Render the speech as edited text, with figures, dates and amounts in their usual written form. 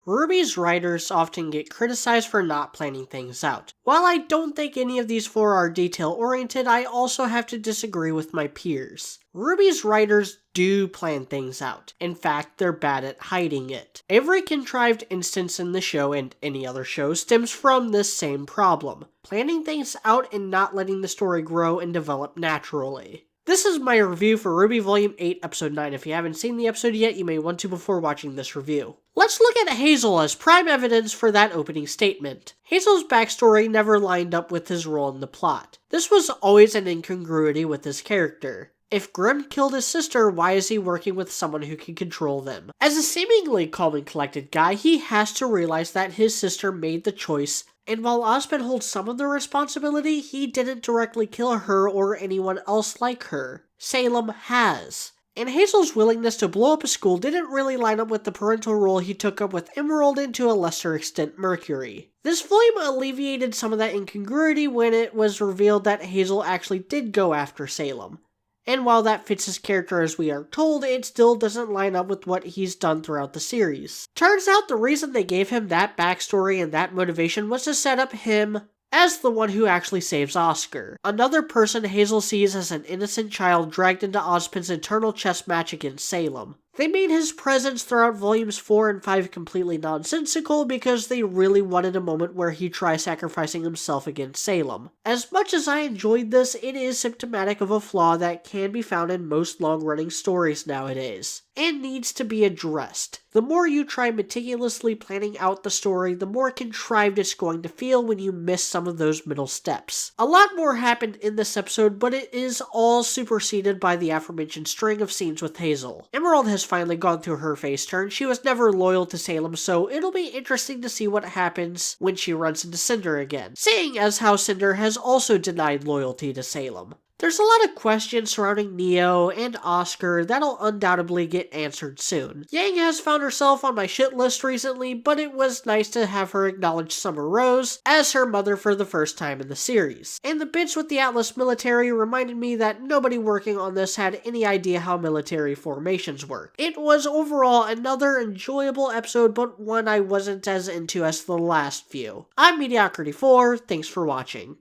RWBY's writers often get criticized for not planning things out. While I don't think any of these four are detail-oriented, I also have to disagree with my peers. RWBY's writers do plan things out. In fact, they're bad at hiding it. Every contrived instance in the show and any other show stems from this same problem: planning things out and not letting the story grow and develop naturally. This is my review for RWBY Volume 8, Episode 9. If you haven't seen the episode yet, you may want to before watching this review. Let's look at Hazel as prime evidence for that opening statement. Hazel's backstory never lined up with his role in the plot. This was always an incongruity with his character. If Grimm killed his sister, why is he working with someone who can control them? As a seemingly calm and collected guy, he has to realize that his sister made the choice, and while Osmond holds some of the responsibility, he didn't directly kill her or anyone else like her. Salem has. And Hazel's willingness to blow up a school didn't really line up with the parental role he took up with Emerald and to a lesser extent Mercury. This volume alleviated some of that incongruity when it was revealed that Hazel actually did go after Salem. And while that fits his character as we are told, it still doesn't line up with what he's done throughout the series. Turns out the reason they gave him that backstory and that motivation was to set up him as the one who actually saves Oscar, another person Hazel sees as an innocent child dragged into Ozpin's eternal chess match against Salem. They made his presence throughout volumes 4 and 5 completely nonsensical because they really wanted a moment where he tries sacrificing himself against Salem. As much as I enjoyed this, it is symptomatic of a flaw that can be found in most long-running stories nowadays, and needs to be addressed. The more you try meticulously planning out the story, the more contrived it's going to feel when you miss some of those middle steps. A lot more happened in this episode, but it is all superseded by the aforementioned string of scenes with Hazel. Emerald has finally gone through her face turn. She was never loyal to Salem, so it'll be interesting to see what happens when she runs into Cinder again, seeing as how Cinder has also denied loyalty to Salem. There's a lot of questions surrounding Neo and Oscar that'll undoubtedly get answered soon. Yang has found herself on my shit list recently, but it was nice to have her acknowledge Summer Rose as her mother for the first time in the series. And the bits with the Atlas military reminded me that nobody working on this had any idea how military formations work. It was overall another enjoyable episode, but one I wasn't as into as the last few. I'm Mediocrity4, thanks for watching.